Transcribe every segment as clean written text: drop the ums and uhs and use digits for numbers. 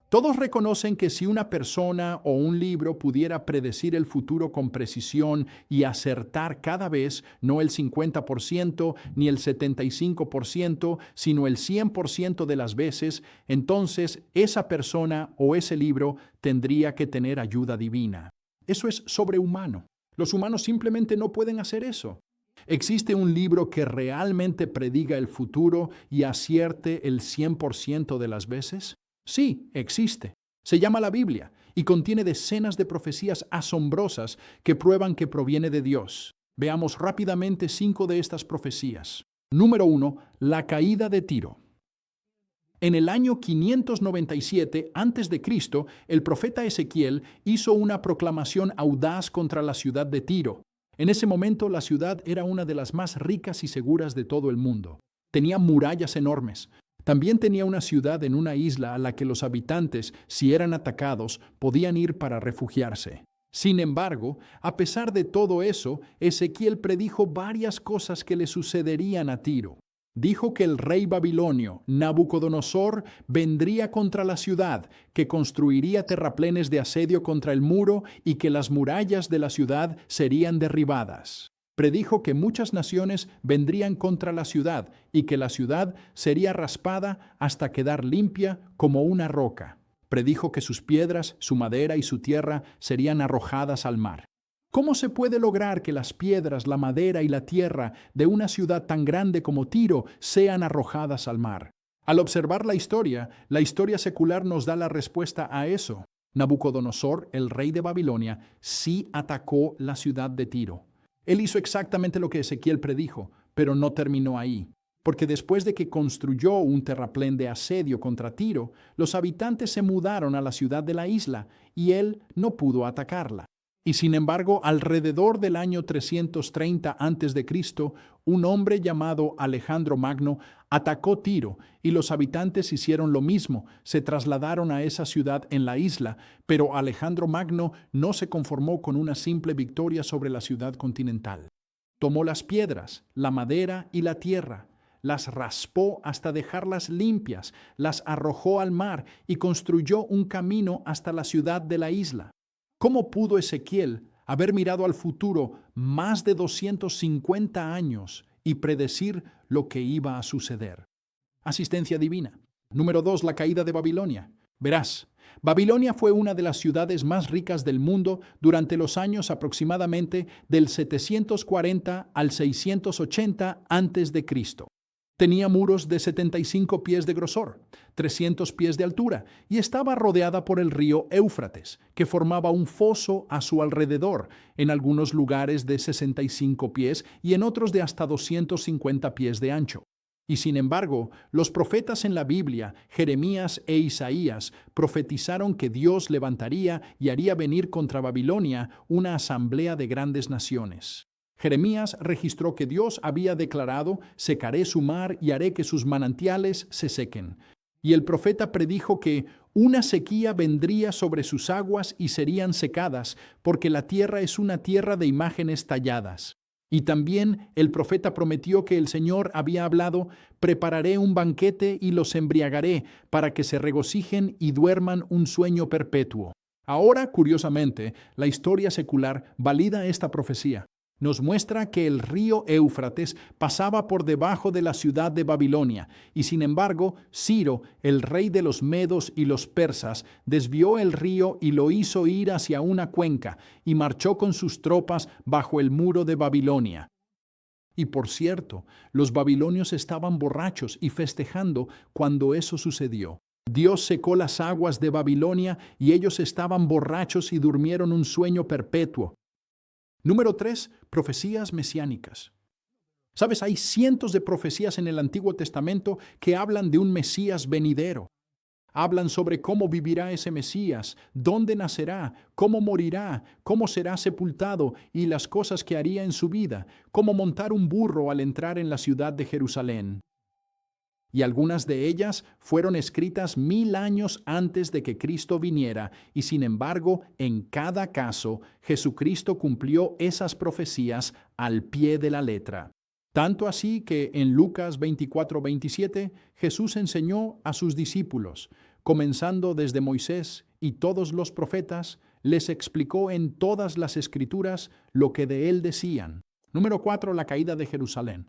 Todos reconocen que si una persona o un libro pudiera predecir el futuro con precisión y acertar cada vez, no el 50% ni el 75%, sino el 100% de las veces, entonces esa persona o ese libro tendría que tener ayuda divina. Eso es sobrehumano. Los humanos simplemente no pueden hacer eso. ¿Existe un libro que realmente prediga el futuro y acierte el 100% de las veces? Sí, existe. Se llama la Biblia y contiene decenas de profecías asombrosas que prueban que proviene de Dios. Veamos rápidamente 5 de estas profecías. Número 1. La caída de Tiro. En el año 597 a.C., el profeta Ezequiel hizo una proclamación audaz contra la ciudad de Tiro. En ese momento la ciudad era una de las más ricas y seguras de todo el mundo. Tenía murallas enormes. También tenía una ciudad en una isla a la que los habitantes, si eran atacados, podían ir para refugiarse. Sin embargo, a pesar de todo eso, Ezequiel predijo varias cosas que le sucederían a Tiro. Dijo que el rey babilonio, Nabucodonosor, vendría contra la ciudad, que construiría terraplenes de asedio contra el muro y que las murallas de la ciudad serían derribadas. Predijo que muchas naciones vendrían contra la ciudad y que la ciudad sería raspada hasta quedar limpia como una roca. Predijo que sus piedras, su madera y su tierra serían arrojadas al mar. ¿Cómo se puede lograr que las piedras, la madera y la tierra de una ciudad tan grande como Tiro sean arrojadas al mar? Al observar la historia secular nos da la respuesta a eso. Nabucodonosor, el rey de Babilonia, sí atacó la ciudad de Tiro. Él hizo exactamente lo que Ezequiel predijo, pero no terminó ahí. Porque después de que construyó un terraplén de asedio contra Tiro, los habitantes se mudaron a la ciudad de la isla y él no pudo atacarla. Y sin embargo, alrededor del año 330 a.C., un hombre llamado Alejandro Magno atacó Tiro y los habitantes hicieron lo mismo, se trasladaron a esa ciudad en la isla, pero Alejandro Magno no se conformó con una simple victoria sobre la ciudad continental. Tomó las piedras, la madera y la tierra, las raspó hasta dejarlas limpias, las arrojó al mar y construyó un camino hasta la ciudad de la isla. ¿Cómo pudo Ezequiel haber mirado al futuro más de 250 años y predecir lo que iba a suceder? Asistencia divina. Número 2. La caída de Babilonia. Verás, Babilonia fue una de las ciudades más ricas del mundo durante los años aproximadamente del 740 al 680 a.C. Tenía muros de 75 pies de grosor, 300 pies de altura, y estaba rodeada por el río Éufrates, que formaba un foso a su alrededor, en algunos lugares de 65 pies y en otros de hasta 250 pies de ancho. Y sin embargo, los profetas en la Biblia, Jeremías e Isaías, profetizaron que Dios levantaría y haría venir contra Babilonia una asamblea de grandes naciones. Jeremías registró que Dios había declarado: secaré su mar y haré que sus manantiales se sequen. Y el profeta predijo que una sequía vendría sobre sus aguas y serían secadas, porque la tierra es una tierra de imágenes talladas. Y también el profeta prometió que el Señor había hablado: prepararé un banquete y los embriagaré, para que se regocijen y duerman un sueño perpetuo. Ahora, curiosamente, la historia secular valida esta profecía. Nos muestra que el río Éufrates pasaba por debajo de la ciudad de Babilonia, y sin embargo, Ciro, el rey de los medos y los persas, desvió el río y lo hizo ir hacia una cuenca, y marchó con sus tropas bajo el muro de Babilonia. Y por cierto, los babilonios estaban borrachos y festejando cuando eso sucedió. Dios secó las aguas de Babilonia y ellos estaban borrachos y durmieron un sueño perpetuo. Número 3. Profecías mesiánicas. ¿Sabes? Hay cientos de profecías en el Antiguo Testamento que hablan de un Mesías venidero. Hablan sobre cómo vivirá ese Mesías, dónde nacerá, cómo morirá, cómo será sepultado y las cosas que haría en su vida, cómo montar un burro al entrar en la ciudad de Jerusalén. Y algunas de ellas fueron escritas 1000 años antes de que Cristo viniera, y sin embargo, en cada caso, Jesucristo cumplió esas profecías al pie de la letra. Tanto así que en Lucas 24:27, Jesús enseñó a sus discípulos: comenzando desde Moisés y todos los profetas, les explicó en todas las escrituras lo que de él decían. Número 4. La caída de Jerusalén.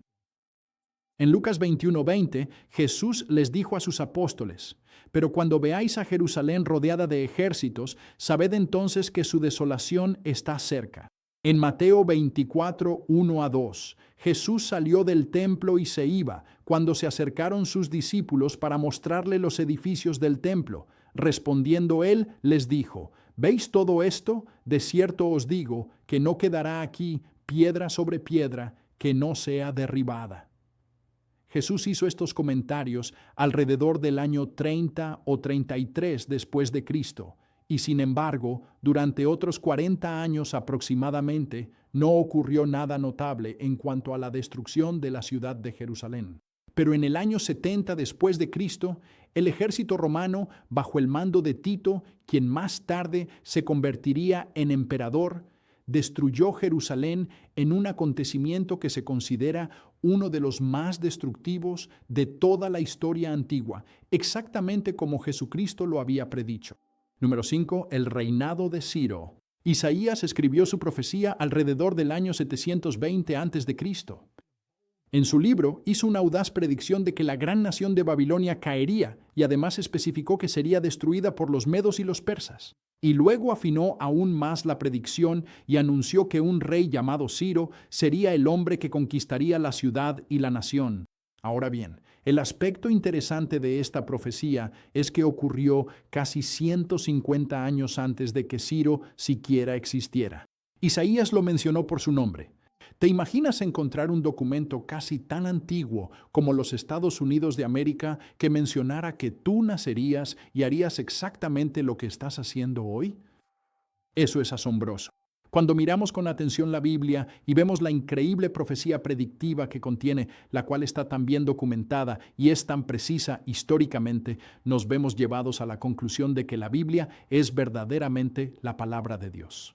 En Lucas 21:20, Jesús les dijo a sus apóstoles: «Pero cuando veáis a Jerusalén rodeada de ejércitos, sabed entonces que su desolación está cerca». En Mateo 24:1-2, Jesús salió del templo y se iba, cuando se acercaron sus discípulos para mostrarle los edificios del templo. Respondiendo él, les dijo: «¿Veis todo esto? De cierto os digo que no quedará aquí piedra sobre piedra que no sea derribada». Jesús hizo estos comentarios alrededor del año 30 o 33 después de Cristo, y sin embargo, durante otros 40 años aproximadamente, no ocurrió nada notable en cuanto a la destrucción de la ciudad de Jerusalén. Pero en el año 70 después de Cristo, el ejército romano, bajo el mando de Tito, quien más tarde se convertiría en emperador, destruyó Jerusalén en un acontecimiento que se considera uno de los más destructivos de toda la historia antigua, exactamente como Jesucristo lo había predicho. Número 5. El reinado de Ciro. Isaías escribió su profecía alrededor del año 720 a.C. En su libro hizo una audaz predicción de que la gran nación de Babilonia caería y además especificó que sería destruida por los medos y los persas. Y luego afinó aún más la predicción y anunció que un rey llamado Ciro sería el hombre que conquistaría la ciudad y la nación. Ahora bien, el aspecto interesante de esta profecía es que ocurrió casi 150 años antes de que Ciro siquiera existiera. Isaías lo mencionó por su nombre. ¿Te imaginas encontrar un documento casi tan antiguo como los Estados Unidos de América que mencionara que tú nacerías y harías exactamente lo que estás haciendo hoy? Eso es asombroso. Cuando miramos con atención la Biblia y vemos la increíble profecía predictiva que contiene, la cual está tan bien documentada y es tan precisa históricamente, nos vemos llevados a la conclusión de que la Biblia es verdaderamente la palabra de Dios.